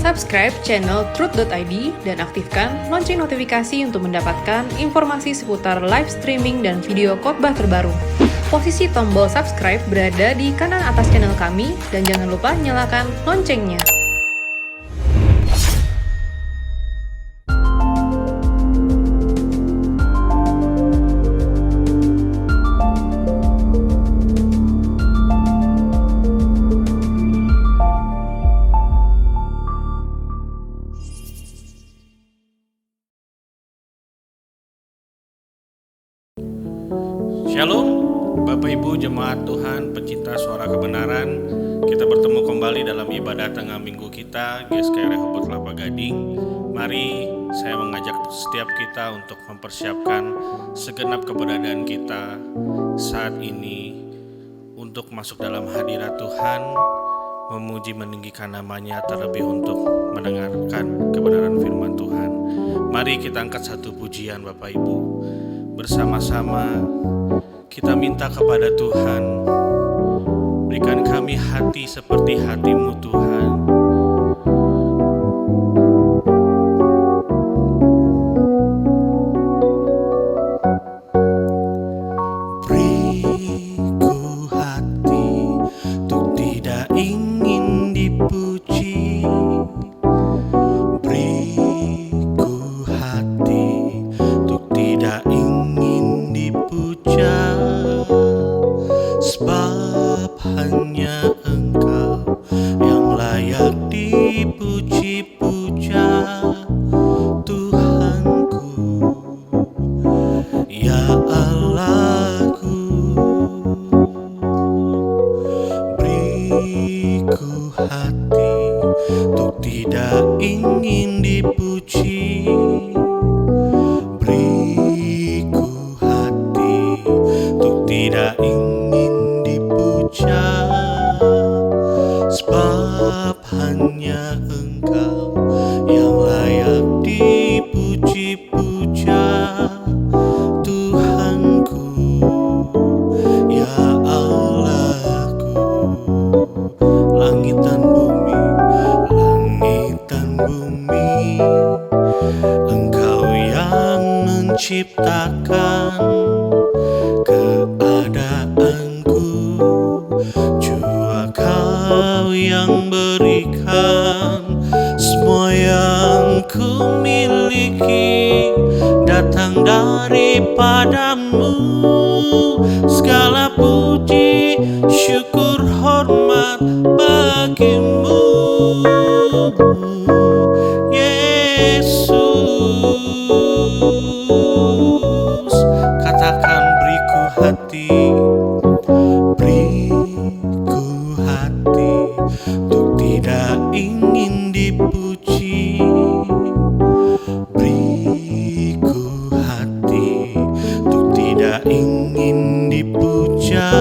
Subscribe channel Truth.id dan aktifkan lonceng notifikasi untuk mendapatkan informasi seputar live streaming dan video khotbah terbaru. Posisi tombol subscribe berada di kanan atas channel kami dan jangan lupa nyalakan loncengnya. Shalom, Bapak Ibu Jemaat Tuhan, pecinta suara kebenaran. Kita bertemu kembali dalam ibadah tengah minggu kita, GSKI Rehoboth Kelapa Gading. Mari saya mengajak setiap kita untuk mempersiapkan segenap keberadaan kita saat ini untuk masuk dalam hadirat Tuhan, memuji meninggikan namanya, terlebih untuk mendengarkan kebenaran firman Tuhan. Mari kita angkat satu pujian Bapak Ibu. Bersama-sama kita minta kepada Tuhan, berikan kami hati seperti hati-Mu Tuhan. Beriku hati untuk tidak ingin dipuji, beriku hati untuk tidak ingin dipuja, sebab hanya Engkau yang layak dipuji-puja, Tuhanku, ya Allahku. Beriku hati untuk tidak ingin dipuji, beriku hati untuk tidak ingin dipuja, sebab hanya Engkau yang layak dipuji-puja, Tuhanku, ya Allahku. Langit dan bumi, Engkau yang menciptakan keadaanku, jua Kau yang berikan. Semua yang ku miliki datang daripadamu. Segala puji, syukur, hormat bagimu, Yesus. Katakan, beriku hati, beriku hati untuk tidak ingin dipuji, beriku hati untuk tidak ingin dipuja,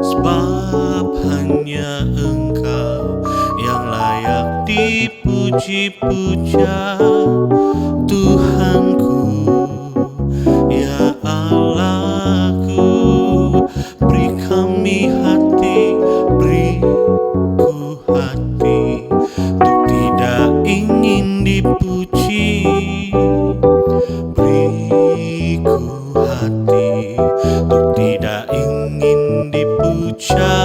sebab hanya Engkau yang layak dipuji-puja, Tuhanku, ya Allahku. Beri kami hati, beriku hati untuk tidak ingin dipuji, beriku hati untuk tidak ingin dipuja,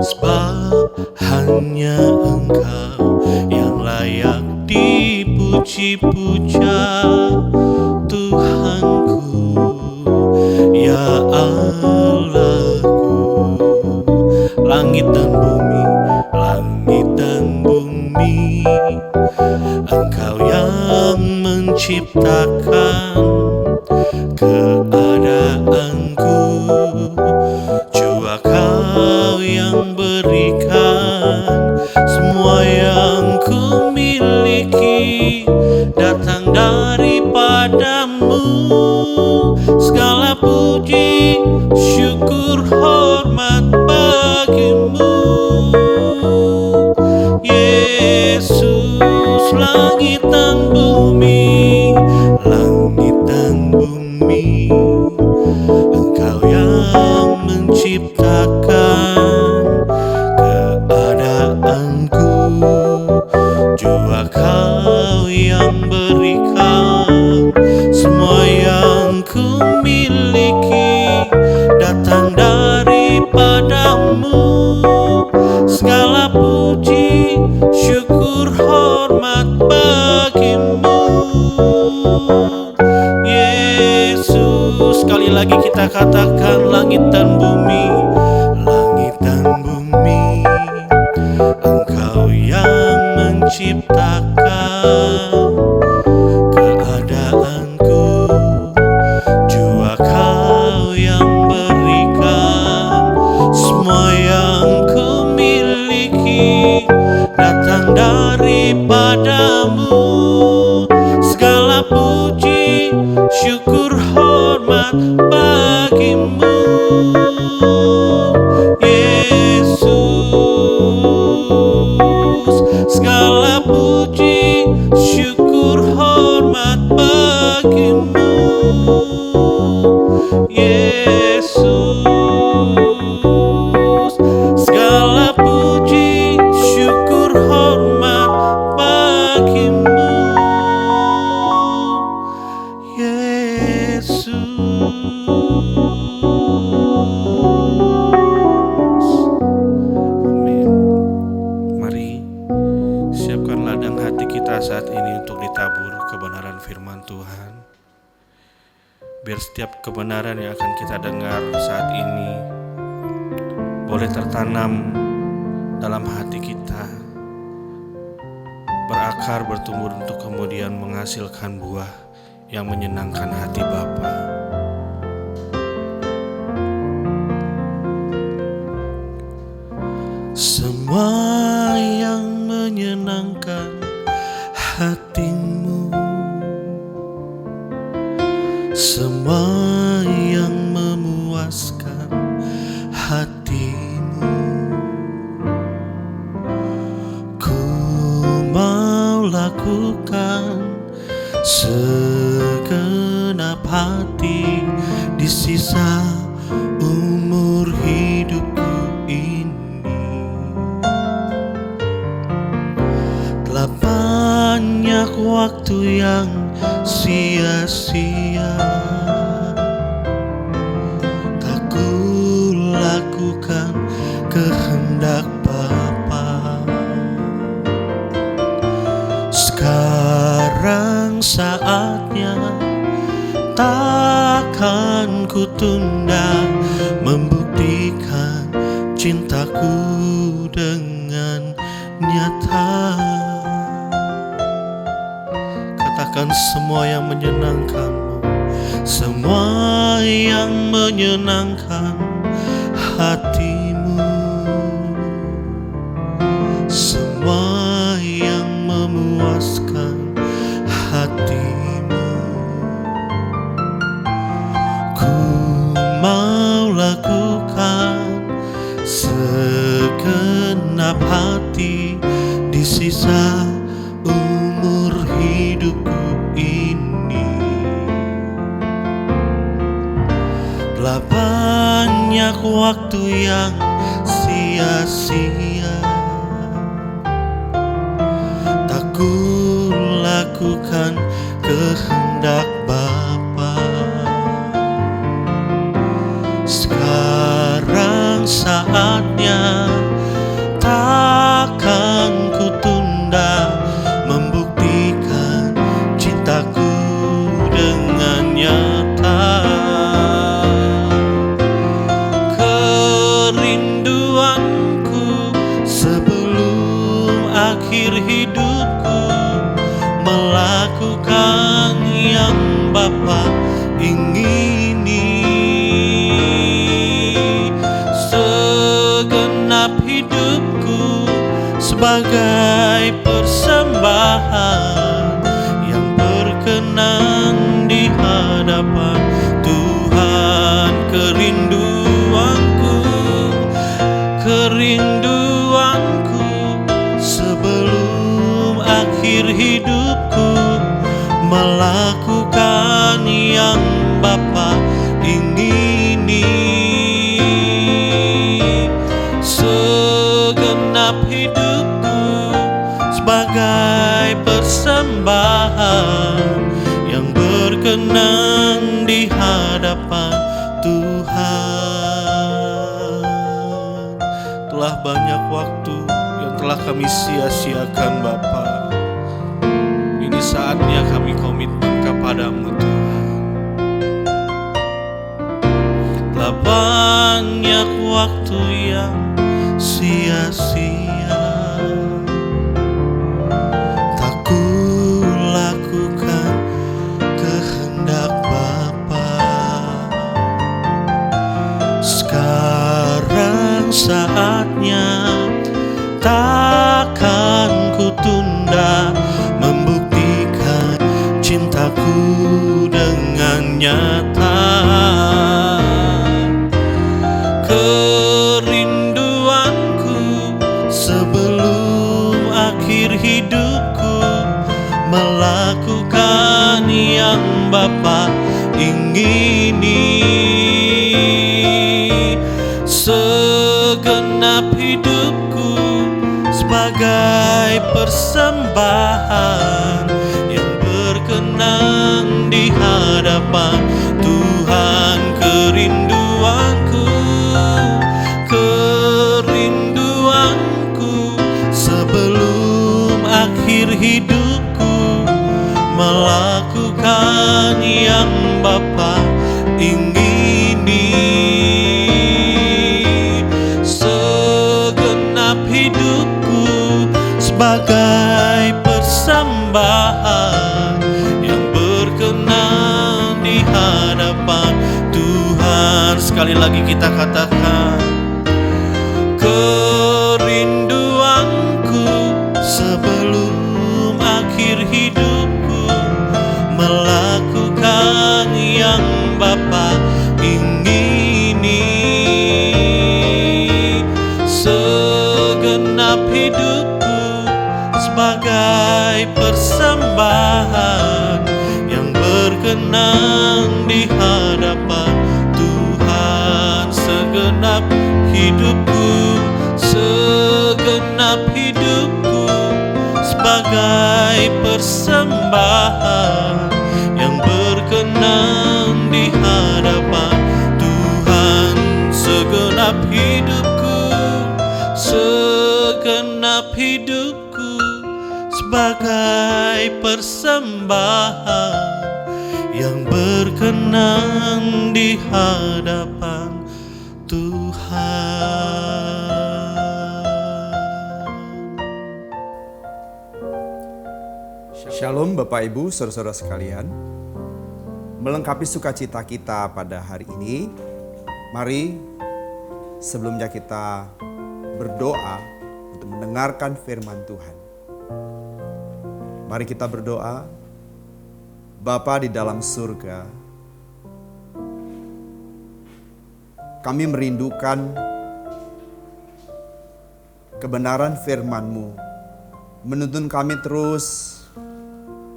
sebab hanya Engkau yang layak dipuji-puja, Tuhanku, ya Allahku. Langit dan bumi, Engkau yang menciptakan keadaanku, jua Kau yang berikan. Semua yang ku miliki datang daripadamu. Segala puji, syukur, hormat bagimu, Yesus. Langit dan bumi, kita katakan langit dan bumi, langit dan bumi, Engkau yang menciptakan keadaanku, jua Kau yang berikan. Semua yang ku miliki datang daripadamu. Segala puji, syukur, hormat bagimu, Yesus. Segala puji, syukur, hormat bagimu, Yesus. Segala puji, syukur, hormat bagimu, Yesus. Amin. Mari siapkan ladang hati kita saat ini untuk ditabur kebenaran firman Tuhan. Biar setiap kebenaran yang akan kita dengar saat ini boleh tertanam dalam hati kita, berakar, bertumbuh untuk kemudian menghasilkan buah yang menyenangkan hati Bapa. Semua yang menyenangkan hatimu, semua yang memuaskan hatimu, ku mau lakukan segenap hati di sisa umur hidupku ini. Telah banyak waktu yang sia-sia tak ku lakukan kehendak Bapa. Sekarang saatnya, takkan ku tunda membuktikan cintaku dengan nyata. Katakan semua yang menyenangkanmu, semua yang menyenangkan hatimu, semua yang memuaskan hatimu, ku mau lakukan segenap hati di sisa umur hidupku ini. Telah banyak waktu yang sia-sia tak ku lakukan kehendak Bapa. Sekarang saatnya, takkan ku tunda membuktikan cintaku dengan nyata. Kerinduanku sebelum akhir hidupku melakukan yang Bapa ingini. Segenap hidupku sebagai persembahan yang berkenan di hadapan Tuhan. Kerinduanku sebelum akhir hidupku melakukan yang Bapa ingini. Segenap hidupku sebagai persembahan yang berkenan di hadapan Tuhan. Telah banyak waktu yang telah kami sia-siakan Bapa. Ini saatnya kami komitmen kepadamu Tuhan. telah banyak waktu yang sia-sia. Tak kulakukan kehendak Bapa. Sekarang saatnya, takkan ku tunda membuktikan cintaku dengan nyata. Kerinduanku sebelum akhir hidupku melakukan yang Bapa ingini. Segenap hidupku sebagai persembahan yang berkenan di hadapan Tuhan. Kerinduanku sebelum akhir hidupku melakukan yang Bapa ingini. Segenap hidupku sebagai persembahan yang berkenan di hadapan Tuhan. Sekali lagi kita katakan, kerinduanku sebelum akhir hidupku melakukan yang Bapa ingini. Segenap hidupku sebagai persembahan yang berkenan di hadapan Tuhan. Segenap hidupku sebagai persembahan yang berkenan di hadapan Tuhan. Segenap hidupku sebagai persembahan yang berkenan di hadapan Tuhan. Shalom Bapak Ibu, saudara-saudara sekalian. Melengkapi sukacita kita pada hari ini, mari sebelumnya kita berdoa untuk mendengarkan firman Tuhan. Mari kita berdoa. Bapa di dalam surga, kami merindukan kebenaran firman-Mu, menuntun kami terus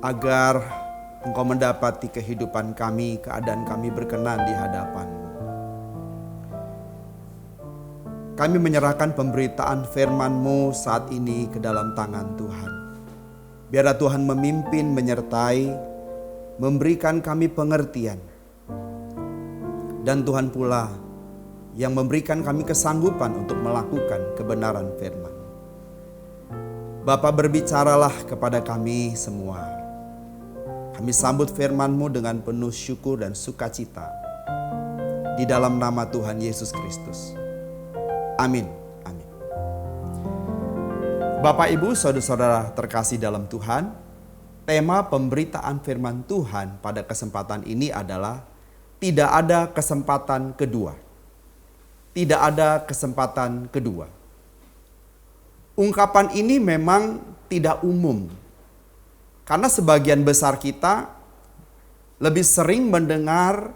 agar Engkau mendapati kehidupan kami, keadaan kami berkenan di hadapan-Mu. Kami menyerahkan pemberitaan firman-Mu saat ini ke dalam tangan Tuhan. Biarlah Tuhan memimpin, menyertai, memberikan kami pengertian. Dan Tuhan pula yang memberikan kami kesanggupan untuk melakukan kebenaran firman. Bapa, berbicaralah kepada kami semua. Kami sambut firman-Mu dengan penuh syukur dan sukacita. Di dalam nama Tuhan Yesus Kristus. Amin. Amin. Bapak, Ibu, saudara-saudara terkasih dalam Tuhan, tema pemberitaan firman Tuhan pada kesempatan ini adalah tidak ada kesempatan kedua. Tidak ada kesempatan kedua. Ungkapan ini memang tidak umum. Karena sebagian besar kita lebih sering mendengar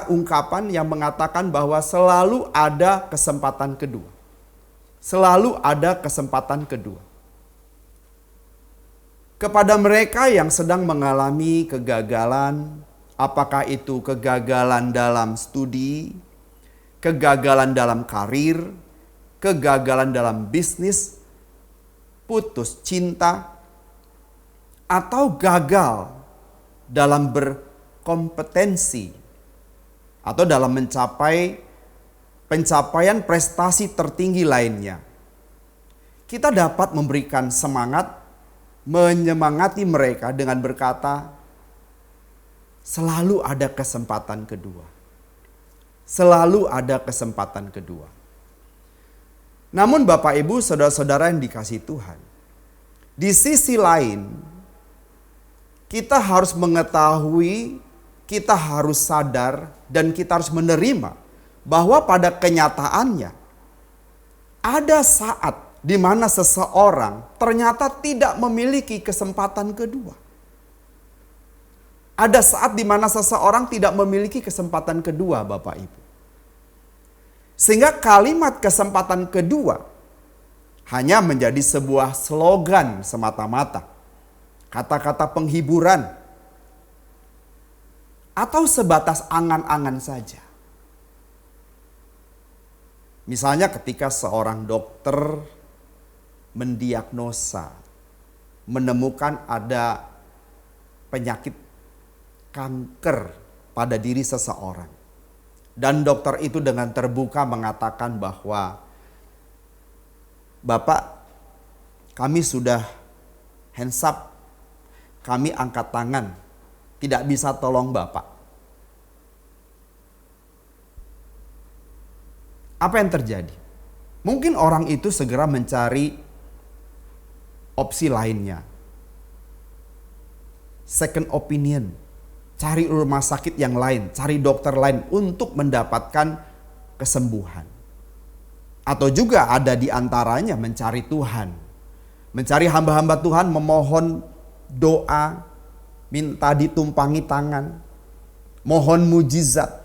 ungkapan yang mengatakan bahwa selalu ada kesempatan kedua. Selalu ada kesempatan kedua. Kepada mereka yang sedang mengalami kegagalan, apakah itu kegagalan dalam studi, kegagalan dalam karir, kegagalan dalam bisnis, putus cinta, atau gagal dalam berkompetensi atau dalam mencapai pencapaian prestasi tertinggi lainnya. Kita dapat memberikan semangat, menyemangati mereka dengan berkata, Selalu ada kesempatan kedua. Selalu ada kesempatan kedua. Namun Bapak Ibu, saudara-saudara yang dikasihi Tuhan, di sisi lain kita harus mengetahui, kita harus sadar, dan kita harus menerima bahwa pada kenyataannya ada saat di mana seseorang ternyata tidak memiliki kesempatan kedua. Ada saat di mana seseorang tidak memiliki kesempatan kedua, Bapak Ibu. Sehingga kalimat kesempatan kedua hanya menjadi sebuah slogan semata-mata. Kata-kata penghiburan. Atau sebatas angan-angan saja. Misalnya ketika seorang dokter mendiagnosa, menemukan ada penyakit kanker pada diri seseorang. Dan dokter itu dengan terbuka mengatakan bahwa, Bapak, kami sudah hands up, kami angkat tangan, tidak bisa tolong Bapak. Apa yang terjadi? Mungkin orang itu segera mencari opsi lainnya. Second opinion. Cari rumah sakit yang lain, cari dokter lain untuk mendapatkan kesembuhan. Atau juga ada di antaranya mencari Tuhan. Mencari hamba-hamba Tuhan, memohon doa, minta ditumpangi tangan, mohon mujizat.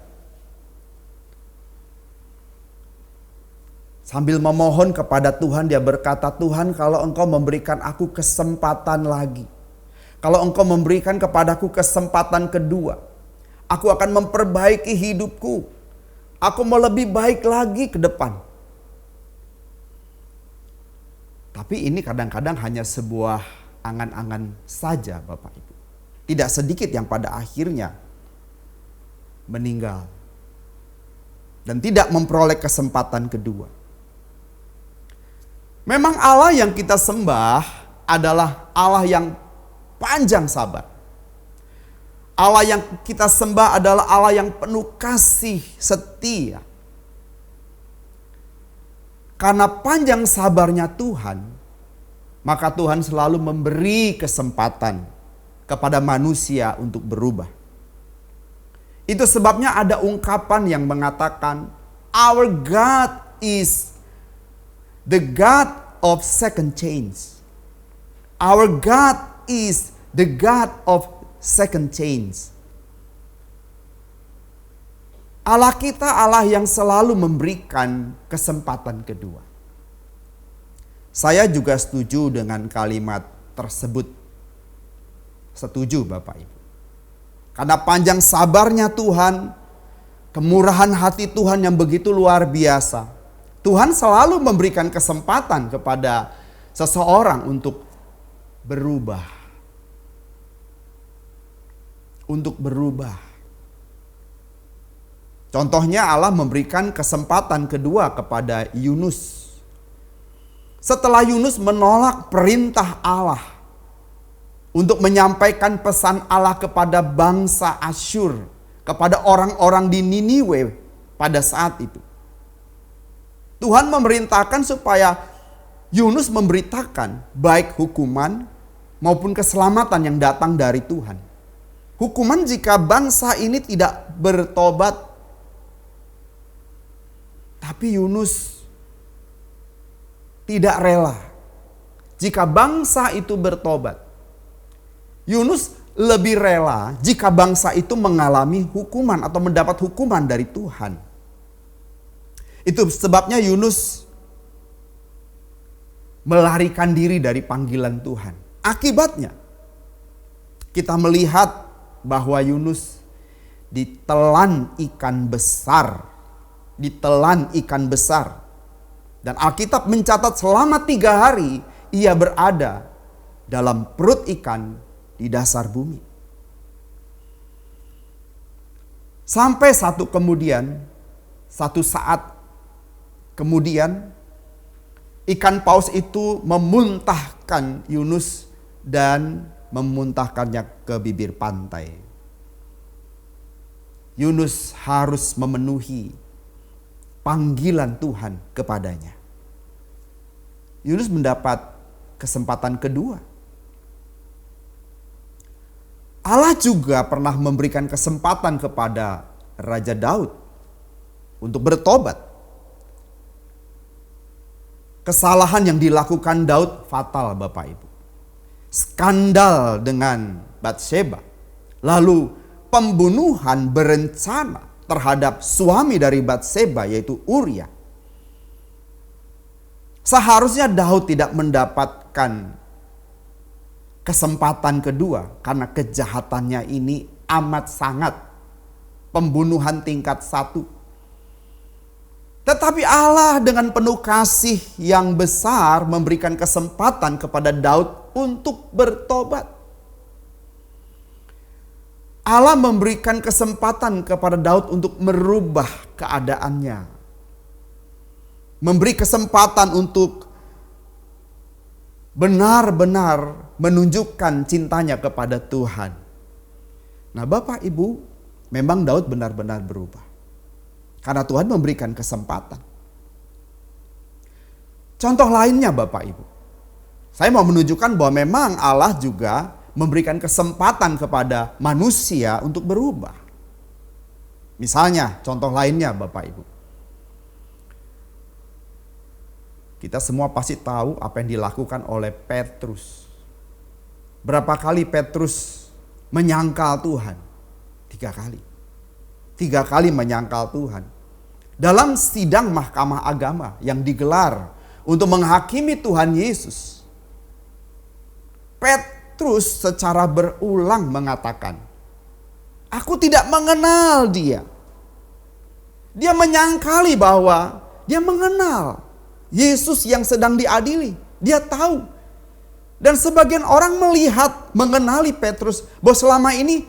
Sambil memohon kepada Tuhan, dia berkata, Tuhan, kalau Engkau memberikan aku kesempatan lagi, kalau Engkau memberikan kepadaku kesempatan kedua, aku akan memperbaiki hidupku. Aku mau lebih baik lagi ke depan. Tapi ini kadang-kadang hanya sebuah angan-angan saja, Bapak Ibu. Tidak sedikit yang pada akhirnya meninggal dan tidak memperoleh kesempatan kedua. Memang Allah yang kita sembah adalah Allah yang panjang sabar. Allah yang kita sembah adalah Allah yang penuh kasih setia. Karena panjang sabarnya Tuhan, maka Tuhan selalu memberi kesempatan kepada manusia untuk berubah. Itu sebabnya ada ungkapan yang mengatakan, our God is the God of second chance. Our God is the God of second chance. Allah kita Allah yang selalu memberikan kesempatan kedua. Saya juga setuju dengan kalimat tersebut. Setuju Bapak Ibu. Karena panjang sabarnya Tuhan, kemurahan hati Tuhan yang begitu luar biasa. Tuhan selalu memberikan kesempatan kepada seseorang untuk berubah. Untuk berubah. Contohnya Allah memberikan kesempatan kedua kepada Yunus. Setelah Yunus menolak perintah Allah untuk menyampaikan pesan Allah kepada bangsa Asyur, kepada orang-orang di Niniwe pada saat itu. Tuhan memerintahkan supaya Yunus memberitakan baik hukuman maupun keselamatan yang datang dari Tuhan. Hukuman jika bangsa ini tidak bertobat. Tapi Yunus tidak rela jika bangsa itu bertobat. Yunus lebih rela jika bangsa itu mengalami hukuman atau mendapat hukuman dari Tuhan. Itu sebabnya Yunus melarikan diri dari panggilan Tuhan. Akibatnya kita melihat bahwa Yunus ditelan ikan besar. Ditelan ikan besar. Dan Alkitab mencatat selama 3 hari ia berada dalam perut ikan di dasar bumi. Sampai satu saat kemudian ikan paus itu memuntahkan Yunus dan memuntahkannya ke bibir pantai. Yunus harus memenuhi panggilan Tuhan kepadanya. Yunus mendapat kesempatan kedua. Allah juga pernah memberikan kesempatan kepada Raja Daud untuk bertobat. Kesalahan yang dilakukan Daud fatal, Bapak Ibu. Skandal dengan Batseba. Lalu pembunuhan berencana terhadap suami dari Batseba, yaitu Uria. Seharusnya Daud tidak mendapatkan kesempatan kedua karena kejahatannya ini amat sangat. Pembunuhan tingkat 1. Tetapi Allah dengan penuh kasih yang besar memberikan kesempatan kepada Daud untuk bertobat. Allah memberikan kesempatan kepada Daud untuk merubah keadaannya. Memberi kesempatan untuk benar-benar menunjukkan cintanya kepada Tuhan. Nah, Bapak Ibu, memang Daud benar-benar berubah. Karena Tuhan memberikan kesempatan. Contoh lainnya, Bapak Ibu. Saya mau menunjukkan bahwa memang Allah juga memberikan kesempatan kepada manusia untuk berubah. Misalnya, contoh lainnya, Bapak Ibu. Kita semua pasti tahu apa yang dilakukan oleh Petrus. Berapa kali Petrus menyangkal Tuhan? 3 kali. 3 kali menyangkal Tuhan. Dalam sidang mahkamah agama yang digelar untuk menghakimi Tuhan Yesus. Petrus secara berulang mengatakan, "Aku tidak mengenal dia." Dia menyangkali bahwa dia mengenal Yesus yang sedang diadili. Dia tahu. Dan sebagian orang melihat, mengenali Petrus, bahwa selama ini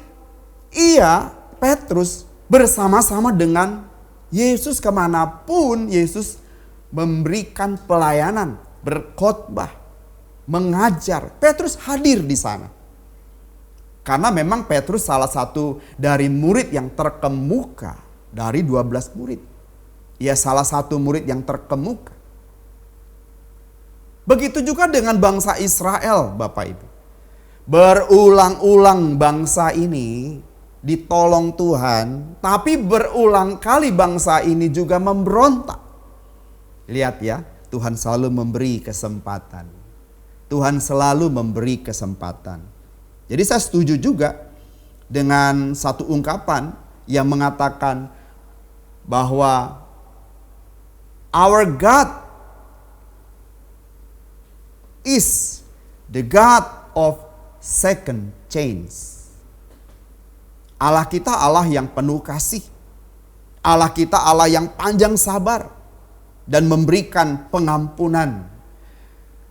Petrus bersama-sama dengan Yesus kemanapun Yesus memberikan pelayanan, berkhotbah, mengajar. Petrus hadir di sana. Karena memang Petrus salah satu dari murid yang terkemuka dari 12 murid. Ia salah satu murid yang terkemuka. Begitu juga dengan bangsa Israel, Bapak Ibu. Berulang-ulang bangsa ini ditolong Tuhan, tapi berulang kali bangsa ini juga memberontak. Lihat ya, Tuhan selalu memberi kesempatan. Tuhan selalu memberi kesempatan. Jadi saya setuju juga dengan satu ungkapan yang mengatakan bahwa our God is the God of second chance. Allah kita Allah yang penuh kasih. Allah kita Allah yang panjang sabar dan memberikan pengampunan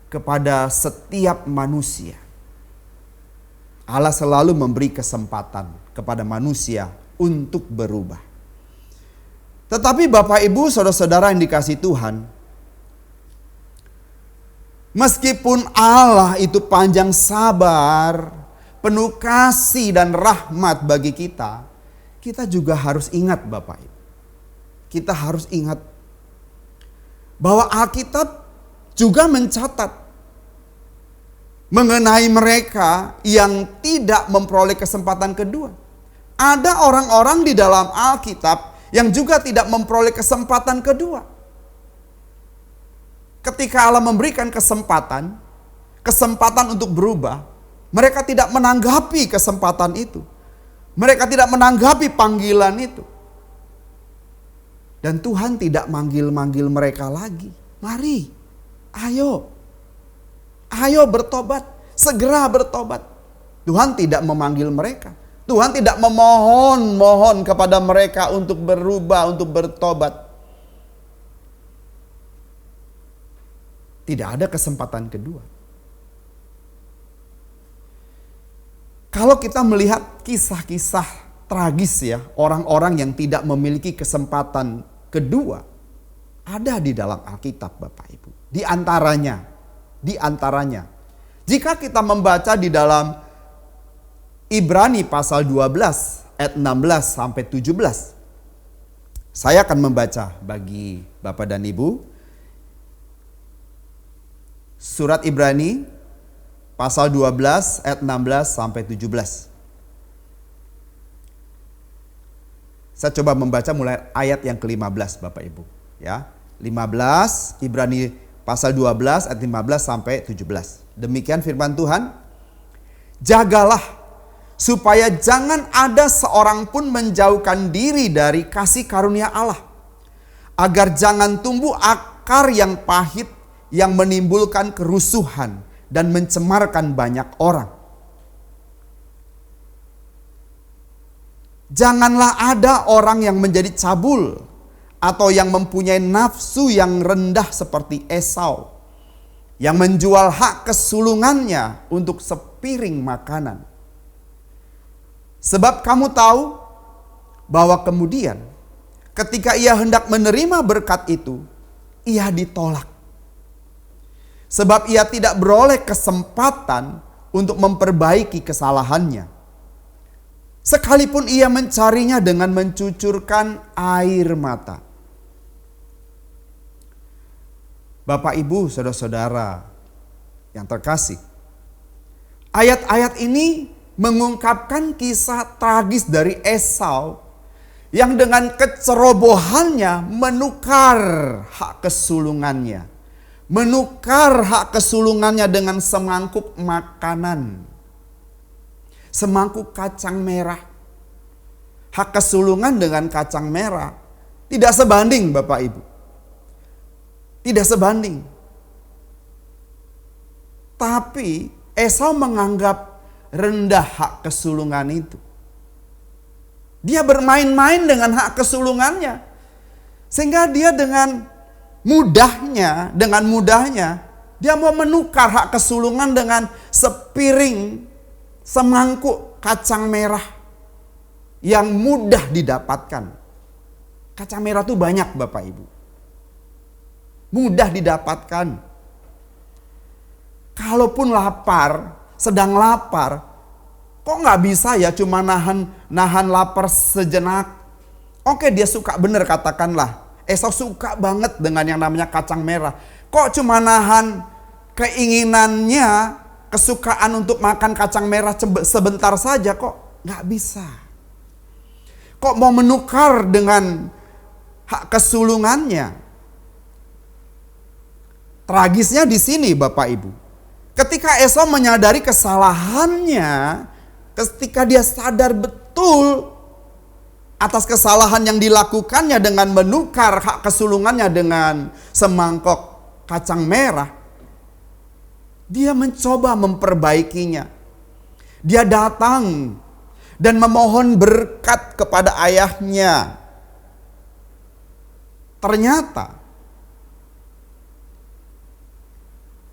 kepada setiap manusia. Allah selalu memberi kesempatan kepada manusia untuk berubah. Tetapi Bapak Ibu, saudara-saudara yang dikasihi Tuhan, meskipun Allah itu panjang sabar, penuh kasih dan rahmat bagi kita, kita juga harus ingat Bapak Ibu. Kita harus ingat bahwa Alkitab juga mencatat mengenai mereka yang tidak memperoleh kesempatan kedua. Ada orang-orang di dalam Alkitab yang juga tidak memperoleh kesempatan kedua. Ketika Allah memberikan kesempatan untuk berubah, mereka tidak menanggapi kesempatan itu. Mereka tidak menanggapi panggilan itu. Dan Tuhan tidak manggil-manggil mereka lagi. Mari, ayo bertobat, segera bertobat. Tuhan tidak memanggil mereka. Tuhan tidak memohon kepada mereka untuk berubah, untuk bertobat. Tidak ada kesempatan kedua. Kalau kita melihat kisah-kisah tragis ya, orang-orang yang tidak memiliki kesempatan kedua, ada di dalam Alkitab Bapak Ibu. Di antaranya, jika kita membaca di dalam Ibrani pasal 12 ayat 16 sampai 17. Saya akan membaca bagi Bapak dan Ibu. Surat Ibrani pasal 12 ayat 16 sampai 17. Saya coba membaca mulai ayat yang ke-15 Bapak Ibu, ya. 15 Ibrani pasal 12 ayat 15 sampai 17. Demikian firman Tuhan. Jagalah supaya jangan ada seorang pun menjauhkan diri dari kasih karunia Allah, agar jangan tumbuh akar yang pahit yang menimbulkan kerusuhan dan mencemarkan banyak orang. Janganlah ada orang yang menjadi cabul atau yang mempunyai nafsu yang rendah seperti Esau, yang menjual hak kesulungannya untuk sepiring makanan. Sebab kamu tahu bahwa kemudian ketika ia hendak menerima berkat itu, ia ditolak. Sebab ia tidak beroleh kesempatan untuk memperbaiki kesalahannya. Sekalipun ia mencarinya dengan mencucurkan air mata. Bapak, Ibu, saudara-saudara yang terkasih, ayat-ayat ini mengungkapkan kisah tragis dari Esau yang dengan kecerobohannya menukar hak kesulungannya. Menukar hak kesulungannya dengan semangkuk makanan. Semangkuk kacang merah. Hak kesulungan dengan kacang merah tidak sebanding, Bapak Ibu. Tidak sebanding. Tapi Esau menganggap rendah hak kesulungan itu. Dia bermain-main dengan hak kesulungannya. Sehingga dia dengan mudahnya dia mau menukar hak kesulungan dengan sepiring, semangkuk kacang merah yang mudah didapatkan. Kacang merah itu banyak, Bapak Ibu. Mudah didapatkan. Kalaupun sedang lapar, kok nggak bisa ya cuma nahan lapar sejenak. Oke, dia suka, bener katakanlah. Esau suka banget dengan yang namanya kacang merah. Kok cuma nahan keinginannya, kesukaan untuk makan kacang merah sebentar saja, kok nggak bisa. Kok mau menukar dengan hak kesulungannya? Tragisnya di sini, Bapak Ibu. Ketika Esau menyadari kesalahannya, ketika dia sadar betul atas kesalahan yang dilakukannya dengan menukar hak kesulungannya dengan semangkok kacang merah, dia mencoba memperbaikinya. Dia datang dan memohon berkat kepada ayahnya. Ternyata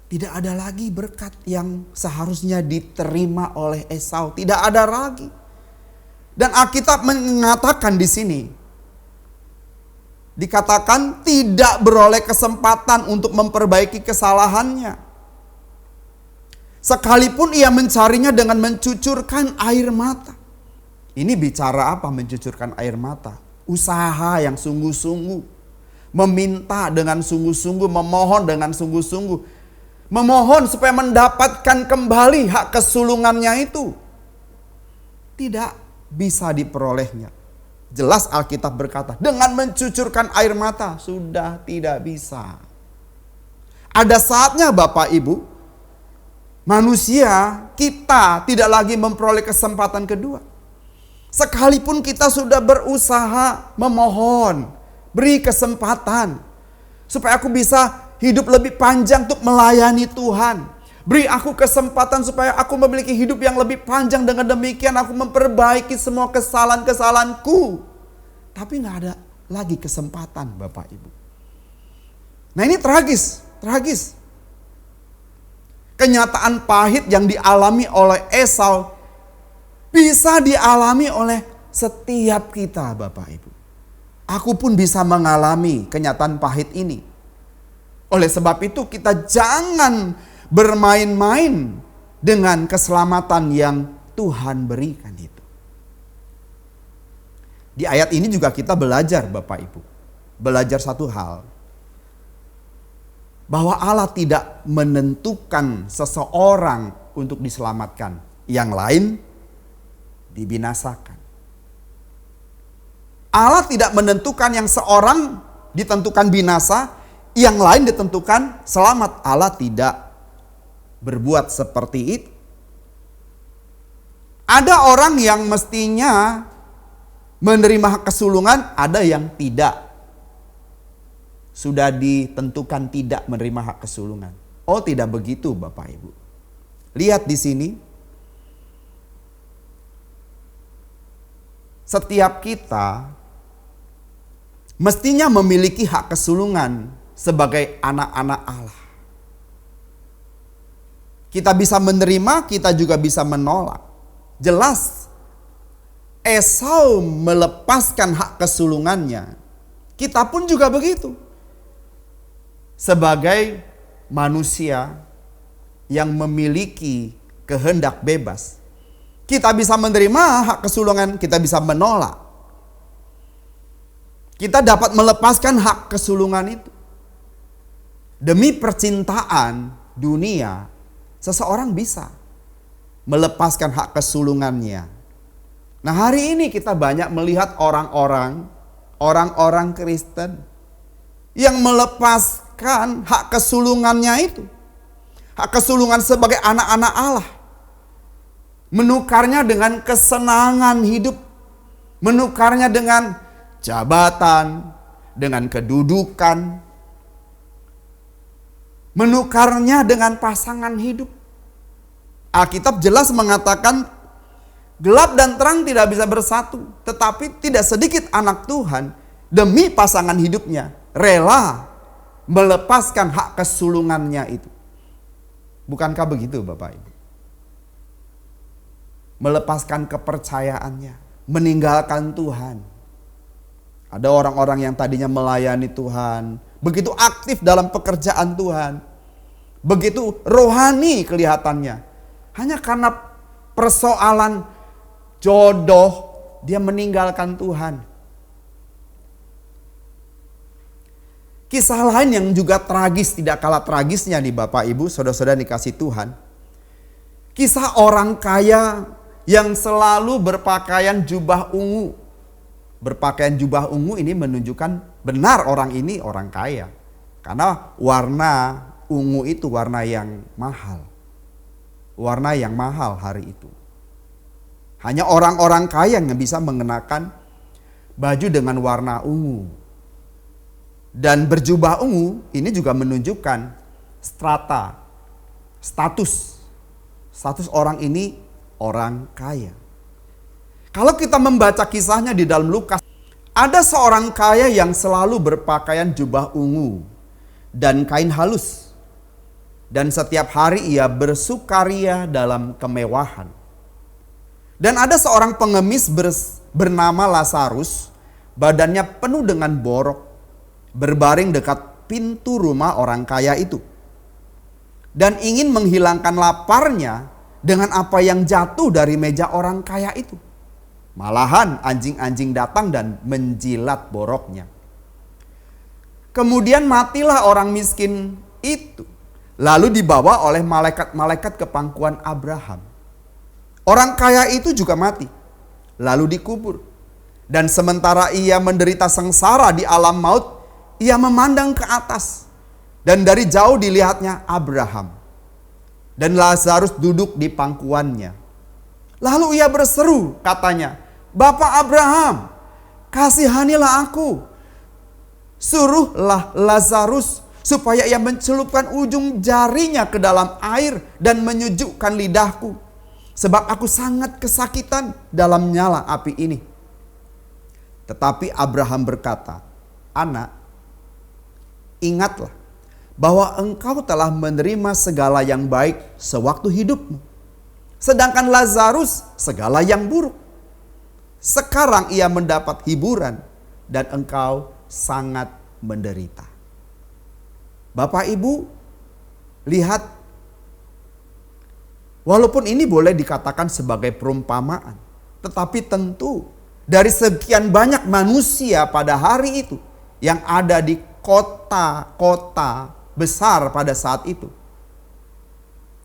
tidak ada lagi berkat yang seharusnya diterima oleh Esau. Tidak ada lagi. Dan Alkitab mengatakan di sini, dikatakan tidak beroleh kesempatan untuk memperbaiki kesalahannya. Sekalipun ia mencarinya dengan mencucurkan air mata. Ini bicara apa mencucurkan air mata? Usaha yang sungguh-sungguh. Meminta dengan sungguh-sungguh, memohon dengan sungguh-sungguh. Memohon supaya mendapatkan kembali hak kesulungannya itu. Tidak bisa diperolehnya. Jelas Alkitab berkata, dengan mencucurkan air mata sudah tidak bisa. Ada saatnya Bapak Ibu, manusia kita tidak lagi memperoleh kesempatan kedua. Sekalipun kita sudah berusaha memohon, beri kesempatan supaya aku bisa hidup lebih panjang untuk melayani Tuhan. Beri aku kesempatan supaya aku memiliki hidup yang lebih panjang. Dengan demikian aku memperbaiki semua kesalahan-kesalahanku. Tapi gak ada lagi kesempatan, Bapak Ibu. Nah, ini tragis. Kenyataan pahit yang dialami oleh Esau bisa dialami oleh setiap kita, Bapak Ibu. Aku pun bisa mengalami kenyataan pahit ini. Oleh sebab itu kita jangan bermain-main dengan keselamatan yang Tuhan berikan itu. Di ayat ini juga kita belajar Bapak Ibu. Belajar satu hal. Bahwa Allah tidak menentukan seseorang untuk diselamatkan. Yang lain dibinasakan. Allah tidak menentukan yang seorang ditentukan binasa, yang lain ditentukan selamat. Allah tidak berbuat seperti itu. Ada orang yang mestinya menerima hak kesulungan, ada yang tidak. Sudah ditentukan tidak menerima hak kesulungan. Oh, tidak begitu Bapak Ibu. Lihat di sini. Setiap kita mestinya memiliki hak kesulungan sebagai anak-anak Allah. Kita bisa menerima, kita juga bisa menolak. Jelas Esau melepaskan hak kesulungannya. Kita pun juga begitu. Sebagai manusia yang memiliki kehendak bebas. Kita bisa menerima hak kesulungan, kita bisa menolak. Kita dapat melepaskan hak kesulungan itu. Demi percintaan dunia, seseorang bisa melepaskan hak kesulungannya. Nah, hari ini kita banyak melihat orang-orang Kristen yang melepaskan hak kesulungannya itu. Hak kesulungan sebagai anak-anak Allah. Menukarnya dengan kesenangan hidup. Menukarnya dengan jabatan, dengan kedudukan. Menukarnya dengan pasangan hidup. Alkitab jelas mengatakan gelap dan terang tidak bisa bersatu. Tetapi tidak sedikit anak Tuhan demi pasangan hidupnya rela melepaskan hak kesulungannya itu. Bukankah begitu Bapak Ibu? Melepaskan kepercayaannya, meninggalkan Tuhan. Ada orang-orang yang tadinya melayani Tuhan, begitu aktif dalam pekerjaan Tuhan, begitu rohani kelihatannya. Hanya karena persoalan jodoh, dia meninggalkan Tuhan. Kisah lain yang juga tragis, tidak kalah tragisnya nih Bapak Ibu, saudara-saudara dikasih Tuhan. Kisah orang kaya yang selalu berpakaian jubah ungu. Berpakaian jubah ungu ini menunjukkan benar orang ini orang kaya. Karena warna ungu itu warna yang mahal. Warna yang mahal hari itu. Hanya orang-orang kaya yang bisa mengenakan baju dengan warna ungu. Dan berjubah ungu ini juga menunjukkan strata, status orang ini orang kaya. Kalau kita membaca kisahnya di dalam Lukas, ada seorang kaya yang selalu berpakaian jubah ungu dan kain halus. Dan setiap hari ia bersukaria dalam kemewahan. Dan ada seorang pengemis bernama Lazarus, badannya penuh dengan borok, berbaring dekat pintu rumah orang kaya itu. Dan ingin menghilangkan laparnya dengan apa yang jatuh dari meja orang kaya itu. Malahan anjing-anjing datang dan menjilat boroknya. Kemudian matilah orang miskin itu. Lalu dibawa oleh malaikat-malaikat ke pangkuan Abraham. Orang kaya itu juga mati. Lalu dikubur. Dan sementara ia menderita sengsara di alam maut, ia memandang ke atas. Dan dari jauh dilihatnya Abraham. Dan Lazarus duduk di pangkuannya. Lalu ia berseru, katanya, "Bapak Abraham, kasihanilah aku. Suruhlah Lazarus supaya ia mencelupkan ujung jarinya ke dalam air dan menyejukkan lidahku. Sebab aku sangat kesakitan dalam nyala api ini." Tetapi Abraham berkata, "Anak, ingatlah bahwa engkau telah menerima segala yang baik sewaktu hidupmu. Sedangkan Lazarus segala yang buruk. Sekarang ia mendapat hiburan dan engkau sangat menderita." Bapak Ibu, lihat, walaupun ini boleh dikatakan sebagai perumpamaan, tetapi tentu dari sekian banyak manusia pada hari itu yang ada di kota-kota besar pada saat itu,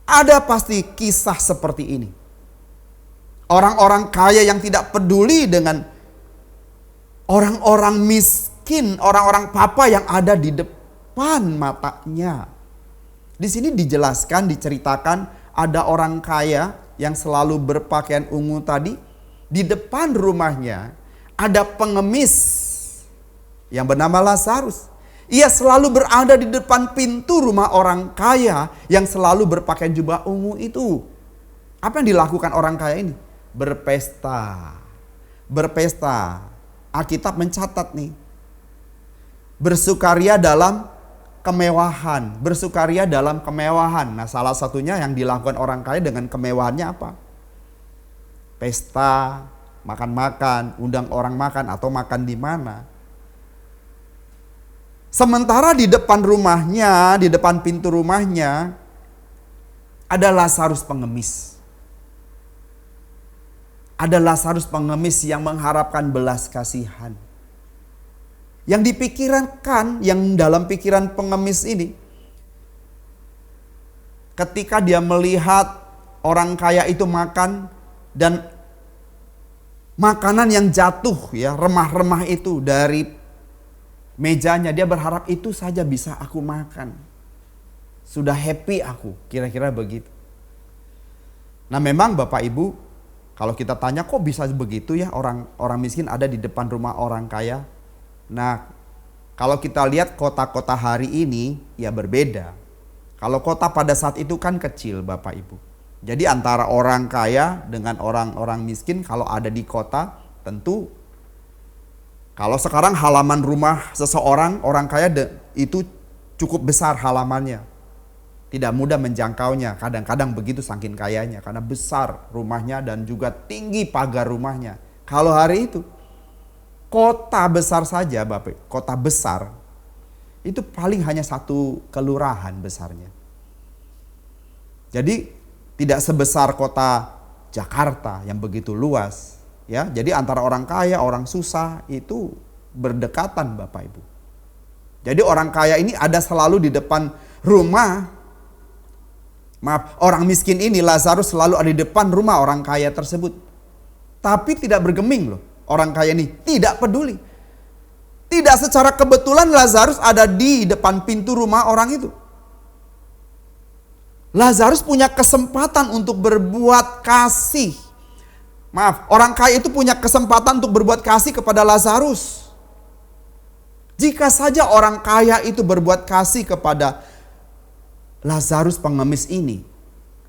ada pasti kisah seperti ini. Orang-orang kaya yang tidak peduli dengan orang-orang miskin, orang-orang papa yang ada di depan matanya. Di sini dijelaskan, diceritakan ada orang kaya yang selalu berpakaian ungu tadi. Di depan rumahnya ada pengemis yang bernama Lazarus. Ia selalu berada di depan pintu rumah orang kaya yang selalu berpakaian jubah ungu itu. Apa yang dilakukan orang kaya ini? Berpesta. Berpesta. Alkitab mencatat nih. Bersukaria dalam kemewahan. Bersukaria dalam kemewahan. Nah, salah satunya yang dilakukan orang kaya dengan kemewahannya apa? Pesta, makan-makan, undang orang makan atau makan di mana. Sementara di depan rumahnya, di depan pintu rumahnya, ada Lazarus pengemis. Ada Lazarus pengemis yang mengharapkan belas kasihan. Yang dipikirkan, yang dalam pikiran pengemis ini, ketika dia melihat orang kaya itu makan dan makanan yang jatuh ya, remah-remah itu dari mejanya, dia berharap itu saja bisa aku makan. Sudah happy aku, kira-kira begitu. Nah, memang Bapak Ibu, kalau kita tanya kok bisa begitu ya, orang miskin ada di depan rumah orang kaya. Nah, kalau kita lihat kota-kota hari ini ya berbeda. Kalau kota pada saat itu kan kecil Bapak Ibu. Jadi antara orang kaya dengan orang-orang miskin kalau ada di kota, tentu kalau sekarang halaman rumah seseorang, orang kaya itu cukup besar halamannya. Tidak mudah menjangkaunya, kadang-kadang begitu saking kayanya. Karena besar rumahnya dan juga tinggi pagar rumahnya. Kalau hari itu, kota besar saja Bapak, kota besar, itu paling hanya satu kelurahan besarnya. Jadi tidak sebesar kota Jakarta yang begitu luas. Ya, jadi antara orang kaya, orang susah itu berdekatan Bapak Ibu. Jadi orang kaya ini ada selalu di depan rumah. Maaf, orang miskin ini Lazarus selalu ada di depan rumah orang kaya tersebut. Tapi tidak bergeming loh. Orang kaya ini tidak peduli. Tidak secara kebetulan Lazarus ada di depan pintu rumah orang itu. Lazarus punya kesempatan untuk berbuat kasih. Maaf, orang kaya itu punya kesempatan untuk berbuat kasih kepada Lazarus. Jika saja orang kaya itu berbuat kasih kepada Lazarus pengemis ini,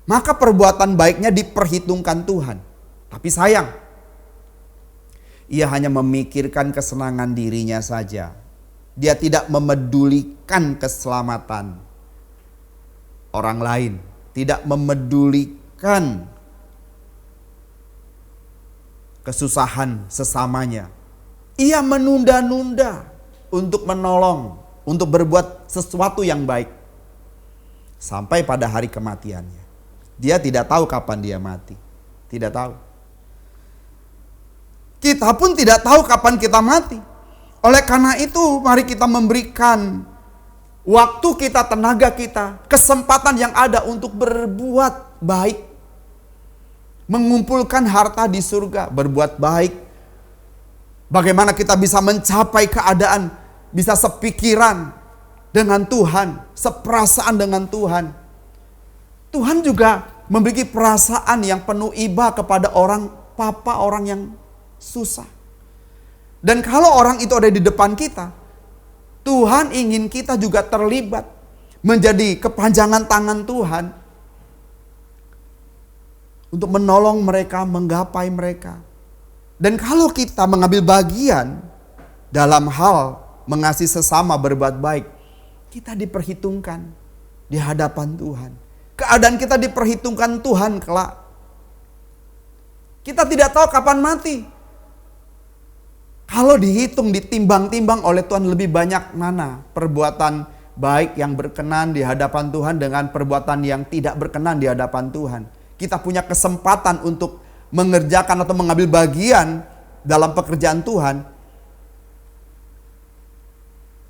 maka perbuatan baiknya diperhitungkan Tuhan. Tapi sayang, ia hanya memikirkan kesenangan dirinya saja. Dia tidak memedulikan keselamatan orang lain, tidak memedulikan kesusahan sesamanya. Ia menunda-nunda untuk menolong, untuk berbuat sesuatu yang baik. Sampai pada hari kematiannya. Dia tidak tahu kapan dia mati. Tidak tahu. Kita pun tidak tahu kapan kita mati. Oleh karena itu, mari kita memberikan waktu kita, tenaga kita, kesempatan yang ada untuk berbuat baik. Mengumpulkan harta di surga, berbuat baik. Bagaimana kita bisa mencapai keadaan, bisa sepikiran dengan Tuhan, seperasaan dengan Tuhan. Tuhan juga memiliki perasaan yang penuh iba kepada orang papa, orang yang susah. Dan kalau orang itu ada di depan kita, Tuhan ingin kita juga terlibat, menjadi kepanjangan tangan Tuhan untuk menolong mereka, menggapai mereka. Dan kalau kita mengambil bagian dalam hal mengasihi sesama, berbuat baik, kita diperhitungkan di hadapan Tuhan. Keadaan kita diperhitungkan Tuhan kelak. Kita tidak tahu kapan mati. Kalau dihitung, ditimbang-timbang oleh Tuhan, lebih banyak mana perbuatan baik yang berkenan di hadapan Tuhan dengan perbuatan yang tidak berkenan di hadapan Tuhan. Kita punya kesempatan untuk mengerjakan atau mengambil bagian dalam pekerjaan Tuhan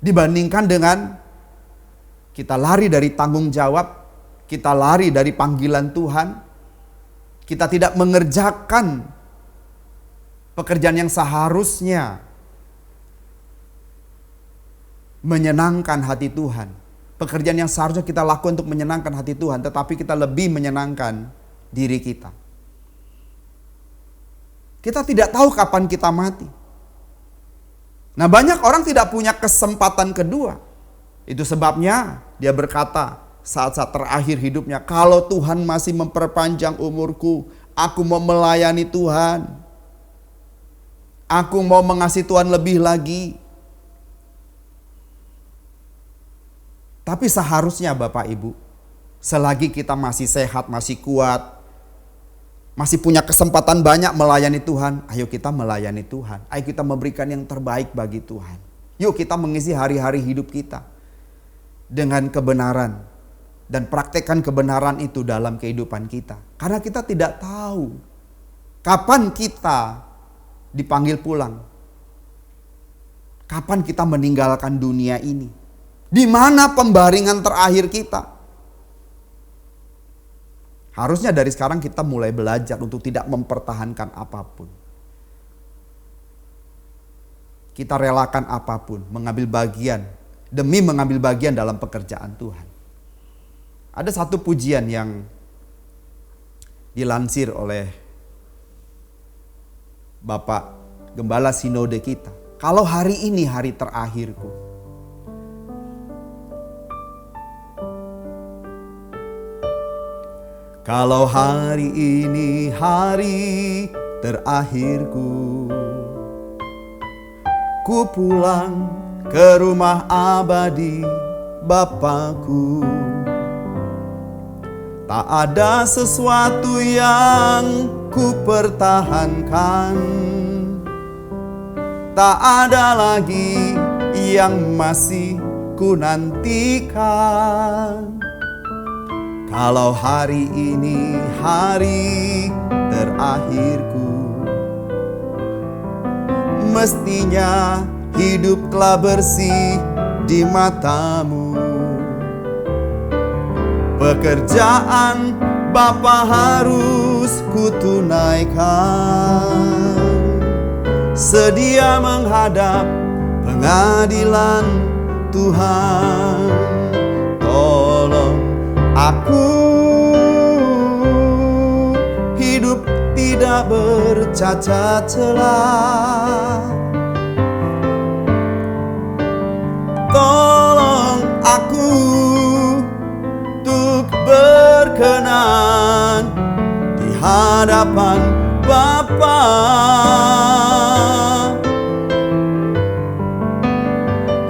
dibandingkan dengan kita lari dari tanggung jawab, kita lari dari panggilan Tuhan, kita tidak mengerjakan pekerjaan yang seharusnya menyenangkan hati Tuhan. Pekerjaan yang seharusnya kita lakukan untuk menyenangkan hati Tuhan, tetapi kita lebih menyenangkan diri kita. Kita tidak tahu kapan kita mati. Nah, banyak orang tidak punya kesempatan kedua. Itu sebabnya dia berkata saat-saat terakhir hidupnya, kalau Tuhan masih memperpanjang umurku, aku mau melayani Tuhan. Aku mau mengasihi Tuhan lebih lagi. Tapi seharusnya Bapak Ibu, selagi kita masih sehat, masih kuat, masih punya kesempatan banyak melayani Tuhan, ayo kita melayani Tuhan. Ayo kita memberikan yang terbaik bagi Tuhan. Yuk kita mengisi hari-hari hidup kita dengan kebenaran dan praktekkan kebenaran itu dalam kehidupan kita. Karena kita tidak tahu kapan kita dipanggil pulang. Kapan kita meninggalkan dunia ini? Di mana pembaringan terakhir kita? Harusnya dari sekarang kita mulai belajar untuk tidak mempertahankan apapun. Kita relakan apapun, mengambil bagian, demi mengambil bagian dalam pekerjaan Tuhan. Ada satu pujian yang dilansir oleh Bapak Gembala Sinode kita. Kalau hari ini hari terakhirku. Kalau hari ini hari terakhirku, ku pulang ke rumah abadi Bapakku. Tak ada sesuatu yang ku pertahankan, tak ada lagi yang masih ku nantikan. Kalau hari ini hari terakhirku, mestinya hidup telah bersih di matamu. Pekerjaan Bapa harus kutunaikan, sedia menghadap pengadilan Tuhan. Tolong aku hidup tidak bercacat celah. Tolong aku untuk berkenan di hadapan Bapa.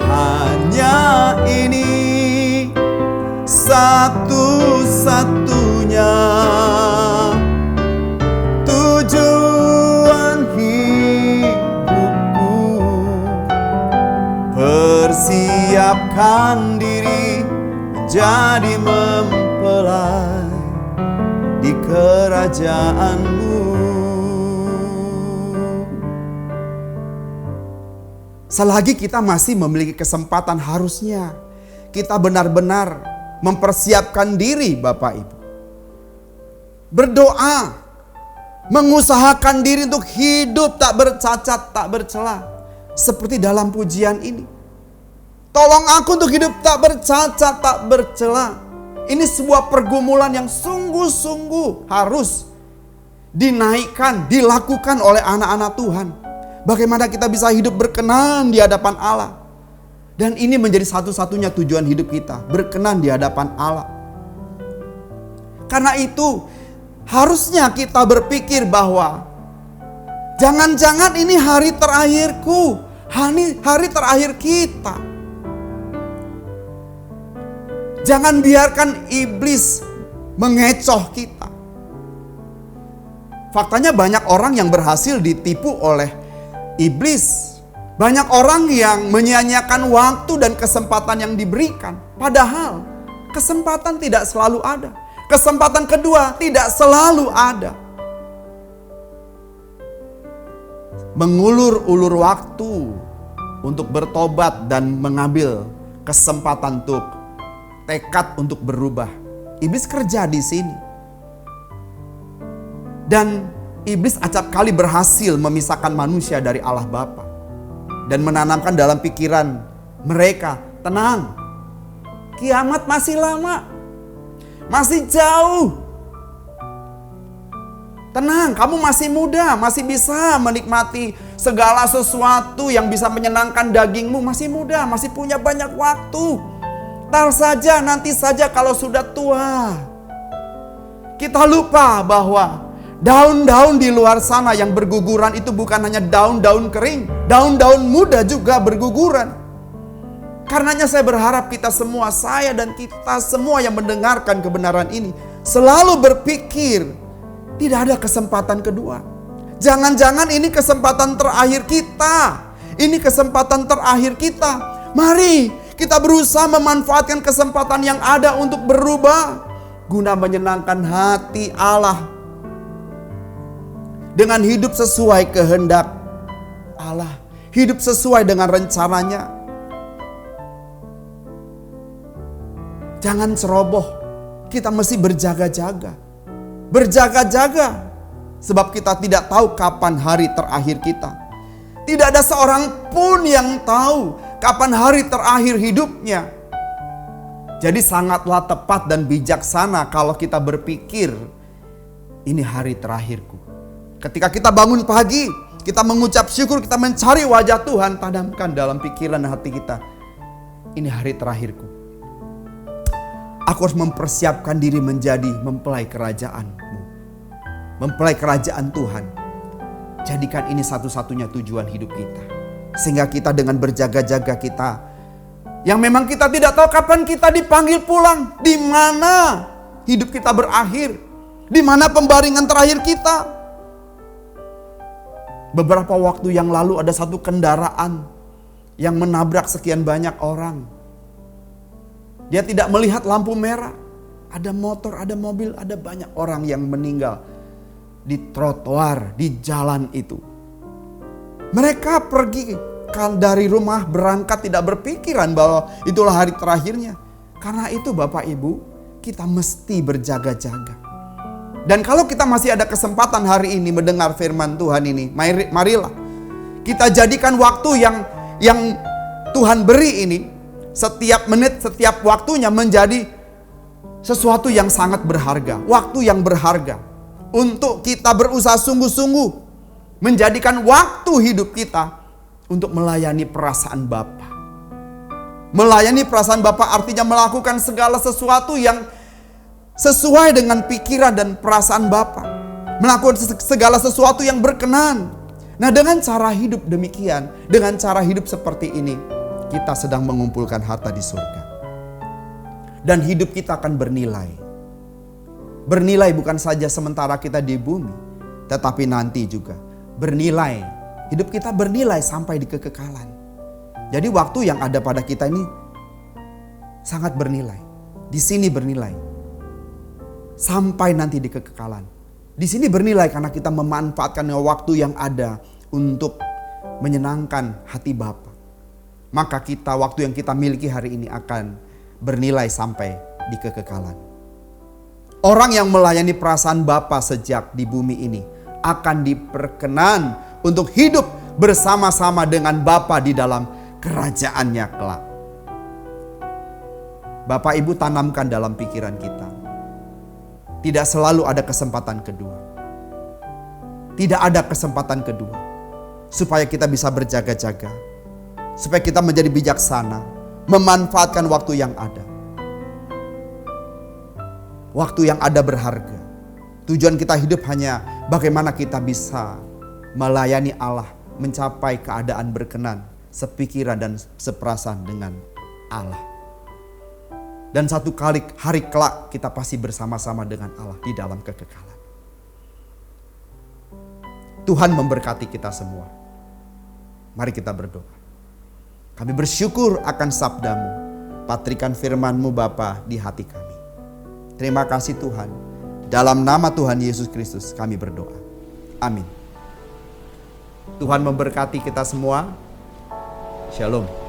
Hanya ini satu-satunya tujuan hidupku. Persiapkan diri menjadi mempelai di kerajaanmu. Selagi kita masih memiliki kesempatan, harusnya kita benar-benar mempersiapkan diri Bapak Ibu. Berdoa, mengusahakan diri untuk hidup tak bercacat, tak bercela. Seperti dalam pujian ini. Tolong aku untuk hidup tak bercacat, tak bercela. Ini sebuah pergumulan yang sungguh-sungguh harus dinaikkan, dilakukan oleh anak-anak Tuhan. Bagaimana kita bisa hidup berkenan di hadapan Allah. Dan ini menjadi satu-satunya tujuan hidup kita, berkenan di hadapan Allah. Karena itu harusnya kita berpikir bahwa jangan-jangan ini hari terakhirku, hari terakhir kita. Jangan biarkan iblis mengecoh kita. Faktanya banyak orang yang berhasil ditipu oleh iblis. Banyak orang yang menyia-nyiakan waktu dan kesempatan yang diberikan. Padahal kesempatan tidak selalu ada. Kesempatan kedua tidak selalu ada. mengulur-ulur waktu untuk bertobat dan mengambil kesempatan untuk tekad untuk berubah. Iblis kerja di sini. Dan iblis acap kali berhasil memisahkan manusia dari Allah Bapa dan menanamkan dalam pikiran mereka, tenang, kiamat masih lama, masih jauh. Tenang, kamu masih muda, masih bisa menikmati segala sesuatu yang bisa menyenangkan dagingmu, masih muda, masih punya banyak waktu. Ntar saja, nanti saja kalau sudah tua. Kita lupa bahwa daun-daun di luar sana yang berguguran itu bukan hanya daun-daun kering, daun-daun muda juga berguguran. Karenanya saya berharap kita semua, saya dan kita semua yang mendengarkan kebenaran ini, selalu berpikir, tidak ada kesempatan kedua. Jangan-jangan ini kesempatan terakhir kita. Ini kesempatan terakhir kita. Mari kita berusaha memanfaatkan kesempatan yang ada untuk berubah, guna menyenangkan hati Allah, dengan hidup sesuai kehendak Allah, hidup sesuai dengan rencananya. Jangan ceroboh, kita mesti berjaga-jaga. Berjaga-jaga, sebab kita tidak tahu kapan hari terakhir kita. Tidak ada seorang pun yang tahu kapan hari terakhir hidupnya. Jadi sangatlah tepat dan bijaksana kalau kita berpikir, ini hari terakhirku. Ketika kita bangun pagi, kita mengucap syukur, kita mencari wajah Tuhan, tanamkan dalam pikiran dan hati kita, ini hari terakhirku. Aku harus mempersiapkan diri menjadi mempelai kerajaanmu, mempelai kerajaan Tuhan. Jadikan ini satu-satunya tujuan hidup kita. Sehingga kita dengan berjaga-jaga kita, yang memang kita tidak tahu kapan kita dipanggil pulang, di mana hidup kita berakhir, di mana pembaringan terakhir kita. Beberapa waktu yang lalu ada satu kendaraan yang menabrak sekian banyak orang. Dia tidak melihat lampu merah. Ada motor, ada mobil, ada banyak orang yang meninggal di trotoar, di jalan itu. Mereka pergi dari rumah, berangkat tidak berpikiran bahwa itulah hari terakhirnya. Karena itu Bapak Ibu, kita mesti berjaga-jaga. Dan kalau kita masih ada kesempatan hari ini mendengar firman Tuhan ini, marilah kita jadikan waktu yang Tuhan beri ini, setiap menit, setiap waktunya menjadi sesuatu yang sangat berharga. Waktu yang berharga. Untuk kita berusaha sungguh-sungguh menjadikan waktu hidup kita untuk melayani perasaan Bapa. Melayani perasaan Bapa artinya melakukan segala sesuatu yang sesuai dengan pikiran dan perasaan Bapa. Melakukan segala sesuatu yang berkenan. Nah, dengan cara hidup demikian, dengan cara hidup seperti ini, kita sedang mengumpulkan harta di surga. Dan hidup kita akan bernilai. Bernilai bukan saja sementara kita di bumi, tetapi nanti juga bernilai. Hidup kita bernilai sampai di kekekalan. Jadi waktu yang ada pada kita ini sangat bernilai. Di sini bernilai. Sampai nanti di kekekalan. Di sini bernilai karena kita memanfaatkan waktu yang ada untuk menyenangkan hati Bapa. Maka waktu yang kita miliki hari ini akan bernilai sampai di kekekalan. Orang yang melayani perasaan Bapa sejak di bumi ini akan diperkenan untuk hidup bersama-sama dengan Bapa di dalam kerajaannya kelak. Bapak Ibu, tanamkan dalam pikiran kita, tidak selalu ada kesempatan kedua. Tidak ada kesempatan kedua. Supaya kita bisa berjaga-jaga, supaya kita menjadi bijaksana, memanfaatkan waktu yang ada. Waktu yang ada berharga. Tujuan kita hidup hanya bagaimana kita bisa melayani Allah, mencapai keadaan berkenan, sepikiran dan seperasaan dengan Allah. Dan satu kali hari kelak kita pasti bersama-sama dengan Allah di dalam kekekalan. Tuhan memberkati kita semua. Mari kita berdoa. Kami bersyukur akan sabda-Mu. Patrikan firman-Mu Bapa di hati kami. Terima kasih Tuhan. Dalam nama Tuhan Yesus Kristus kami berdoa. Amin. Tuhan memberkati kita semua. Shalom.